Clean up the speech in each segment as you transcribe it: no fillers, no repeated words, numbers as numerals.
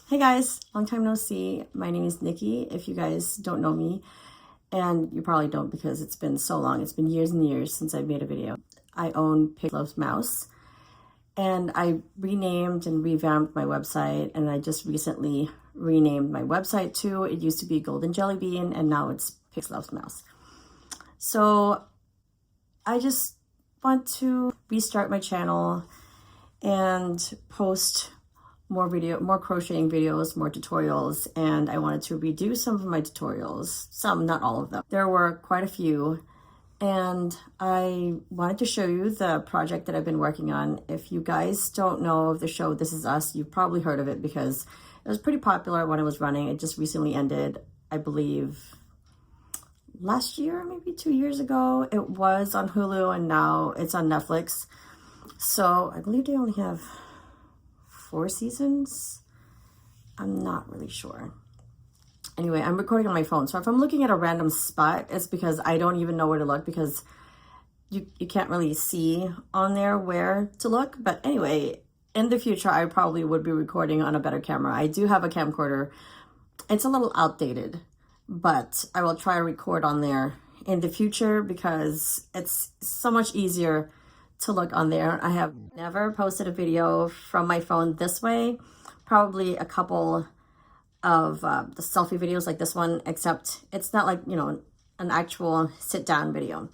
Hey guys, long time no see. My name is Nikki, if you guys don't know me, and you probably don't because it's been so long. It's been years and years since I've made a video. I own PigLovesMouse, and I renamed and revamped my website, and I just recently renamed my website too. It used to be Golden Jelly Bean, and now it's PigLovesMouse. So I just want to restart my channel and post more crocheting videos, more tutorials, and I wanted to redo some of my tutorials. Some, not all of them. There were quite a few, and I wanted to show you the project that I've been working on. If you guys don't know of the show This Is Us, you've probably heard of it because it was pretty popular when it was running. It just recently ended, I believe, last year, maybe 2 years ago. It was on Hulu and now it's on Netflix. So I believe they only have 4 seasons. I'm not really sure. Anyway, I'm recording on my phone, so if I'm looking at a random spot, it's because I don't even know where to look because you can't really see on there where to look. But anyway, in the future, I probably would be recording on a better camera. I do have a camcorder. It's a little outdated, but I will try to record on there in the future because it's so much easier to look on there. I have never posted a video from my phone this way. Probably a couple of the selfie videos like this one, except it's not like, you know, an actual sit down video.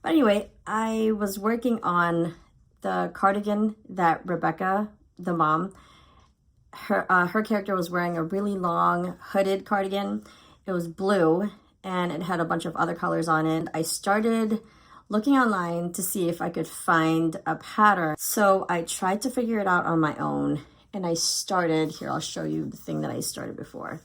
But anyway, I was working on the cardigan that Rebecca, the mom, her character was wearing a really long hooded cardigan. It was blue and it had a bunch of other colors on it. I started looking online to see if I could find a pattern. So I tried to figure it out on my own, and I started, here I'll show you the thing that I started before,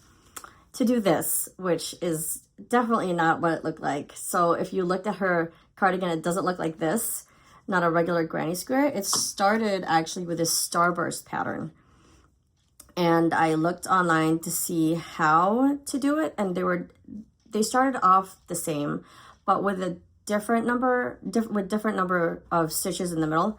to do this, which is definitely not what it looked like. So if you looked at her cardigan, it doesn't look like this, not a regular granny square. It started actually with this starburst pattern. And I looked online to see how to do it, and they started off the same, but with a different number of stitches in the middle.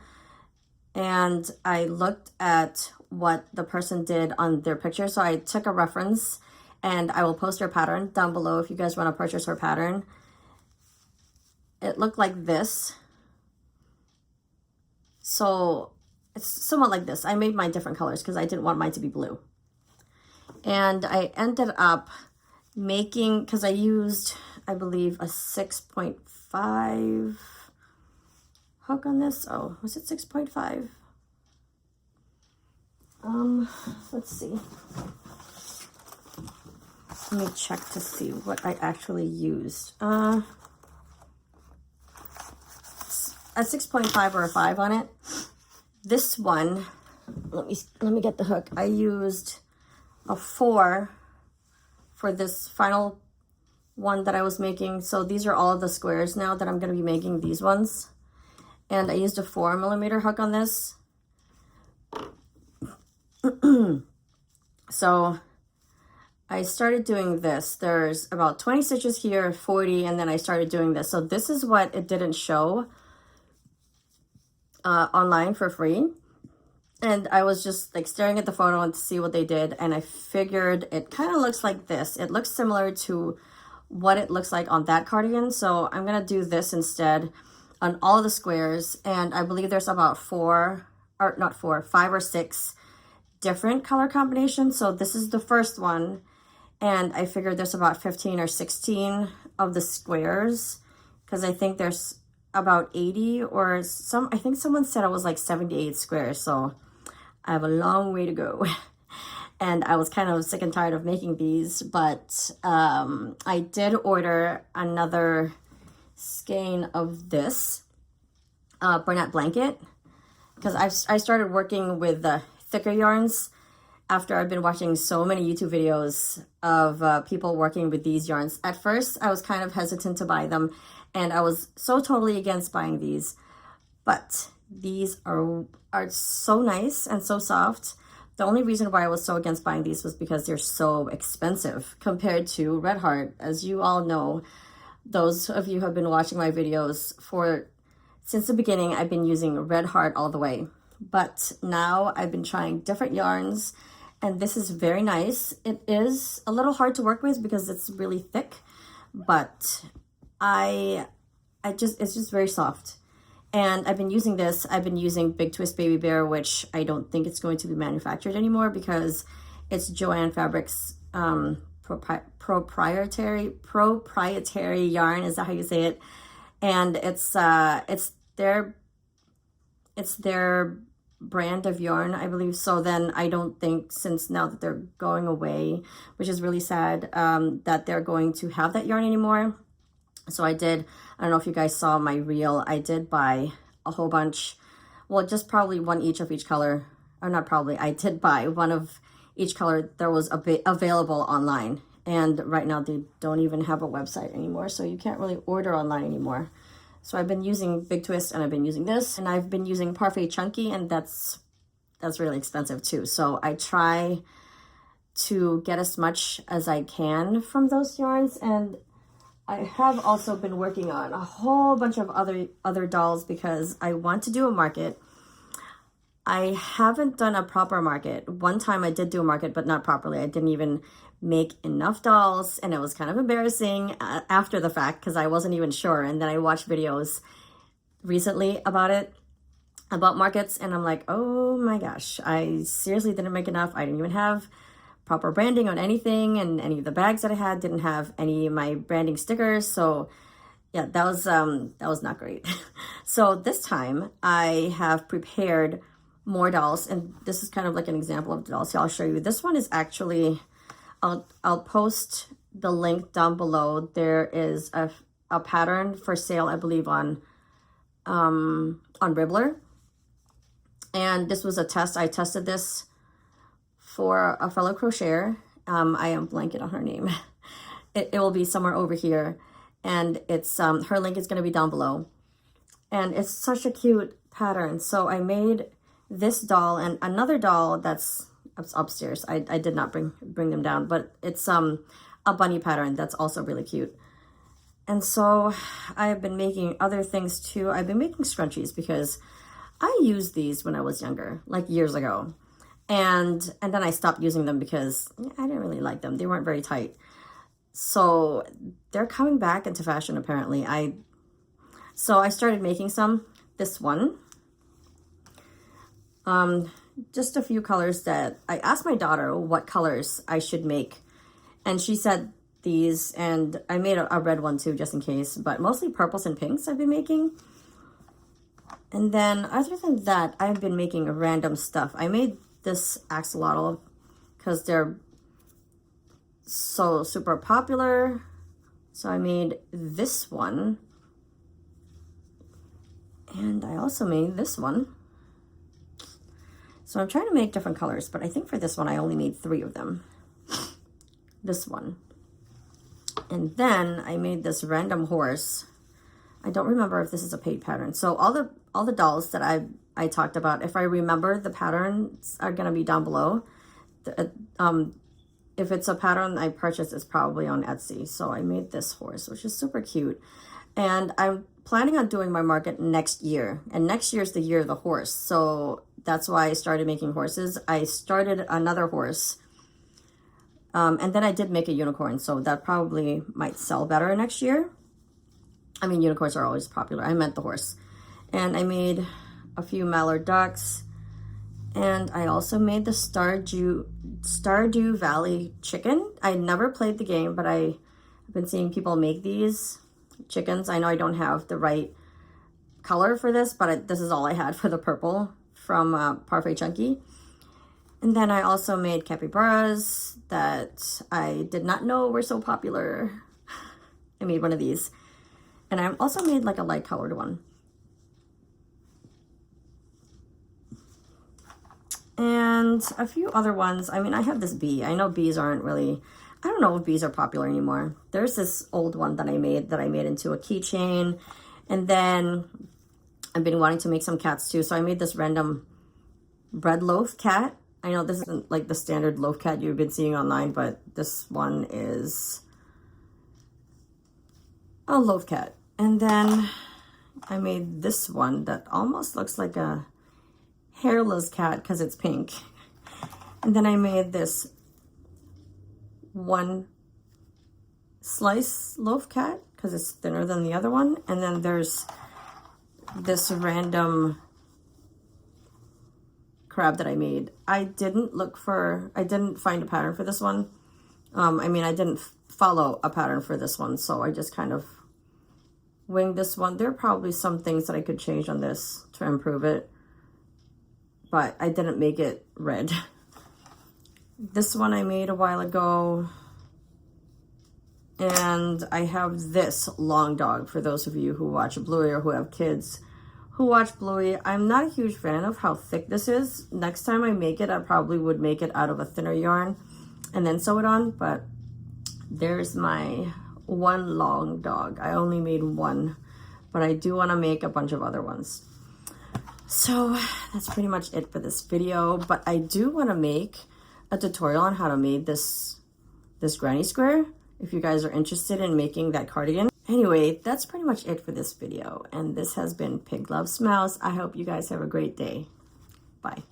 And I looked at what the person did on their picture, so I took a reference, and I will post her pattern down below if you guys want to purchase her pattern. It looked like this, so it's somewhat like this. I made mine different colors because I didn't want mine to be blue, and I ended up making, because I used, I believe, a 6.5 hook on this. Oh, was it 6.5? Let's see. Let me check to see what I actually used. A 6.5 or a 5 on it. This one, let me get the hook. I used a 4 for this final one that I was making. So these are all of the squares now that I'm going to be making, these ones. And I used a 4mm hook on this. So I started doing this. There's about 20 stitches here, 40, and then I started doing this. So this is what it didn't show online for free. And I was just like staring at the photo and to see what they did, and I figured it kind of looks like this. It looks similar to what it looks like on that cardigan, so I'm gonna do this instead on all of the squares. And I believe there's about 5 or 6 different color combinations. So this is the first one, and I figured there's about 15 or 16 of the squares, because I think there's about 80 or some, I think someone said it was like 78 squares, so I have a long way to go. And I was kind of sick and tired of making these, but I did order another skein of this Bernat blanket, because I started working with the thicker yarns after I've been watching so many YouTube videos of people working with these yarns. At first, I was kind of hesitant to buy them, and I was so totally against buying these, but these are so nice and so soft. The only reason why I was so against buying these was because they're so expensive compared to Red Heart. As you all know, those of you who have been watching my videos since the beginning, I've been using Red Heart all the way. But now I've been trying different yarns, And this is very nice. It is a little hard to work with because it's really thick, but it's just very soft. And I've been using this. I've been using Big Twist Baby Bear, which I don't think it's going to be manufactured anymore because it's Joanne Fabrics proprietary yarn. Is that how you say it? And it's their brand of yarn, I believe. So then I don't think, since now that they're going away, which is really sad, that they're going to have that yarn anymore. So I don't know if you guys saw my reel, I did buy a whole bunch, well, just probably one each of each color, or not probably, I did buy one of each color that was available online. And right now they don't even have a website anymore, so you can't really order online anymore. So I've been using Big Twist, and I've been using this, and I've been using Parfait Chunky, and that's really expensive too. So I try to get as much as I can from those yarns. And I have also been working on a whole bunch of other dolls because I want to do a market. I haven't done a proper market. One time I did do a market, but not properly. I didn't even make enough dolls, and it was kind of embarrassing after the fact because I wasn't even sure. And then I watched videos recently about markets, and I'm like, oh my gosh, I seriously didn't make enough. I didn't even have proper branding on anything, and any of the bags that I had didn't have any of my branding stickers. So yeah, that was not great. So this time I have prepared more dolls, and this is kind of like an example of the dolls. So I'll show you. This one is actually, I'll post the link down below. There is a pattern for sale, I believe, on Ribbler. And this was a test. I tested this for a fellow crocheter. I am blanking on her name. It will be somewhere over here. And it's her link is going to be down below. And it's such a cute pattern. So I made this doll and another doll that's upstairs. I did not bring them down, but it's a bunny pattern that's also really cute. And so I've been making other things too. I've been making scrunchies because I used these when I was younger, like years ago. And then I stopped using them because I didn't really like them. They weren't very tight. So they're coming back into fashion apparently. So I started making some. This one. Just a few colors that I asked my daughter what colors I should make. And she said these, and I made a red one too, just in case, but mostly purples and pinks I've been making. And then other than that, I've been making random stuff. I made this axolotl because they're so super popular. So I made this one. And I also made this one. So I'm trying to make different colors, but I think for this one, I only made 3 of them. This one. And then I made this random horse. I don't remember if this is a paid pattern. So all the dolls that I talked about, if I remember, the patterns are going to be down below. If it's a pattern I purchased, it's probably on Etsy. So I made this horse, which is super cute. And I'm planning on doing my market next year. And next year is the year of the horse. So that's why I started making horses. I started another horse. And then I did make a unicorn. So that probably might sell better next year. I mean, unicorns are always popular. I meant the horse. And I made a few mallard ducks. And I also made the Stardew Valley chicken. I never played the game, but I've been seeing people make these chickens. I know I don't have the right color for this, but this is all I had for the purple from Parfait Chunky. And then I also made capybaras that I did not know were so popular. I made one of these. And I also made like a light colored one. And a few other ones. I mean, I have this bee. I know bees aren't really, I don't know if bees are popular anymore. There's this old one that I made into a keychain. And then I've been wanting to make some cats too. So I made this random bread loaf cat. I know this isn't like the standard loaf cat you've been seeing online, but this one is a loaf cat. And then I made this one that almost looks like a hairless cat because it's pink. And then I made this one slice loaf cat because it's thinner than the other one. And then there's this random crab that I made. I didn't find a pattern for this one. I mean, I didn't follow a pattern for this one, so I just kind of winged this one. There are probably some things that I could change on this to improve it, but I didn't make it red. This one I made a while ago, and I have this long dog for those of you who watch Bluey or who have kids who watch Bluey. I'm not a huge fan of how thick this is. Next time I make it, I probably would make it out of a thinner yarn and then sew it on, but there's my one long dog. I only made one, but I do want to make a bunch of other ones. So that's pretty much it for this video, but I do want to make a tutorial on how to make this granny square if you guys are interested in making that cardigan. Anyway, that's pretty much it for this video, and this has been Pig Loves Mouse. I hope you guys have a great day. Bye.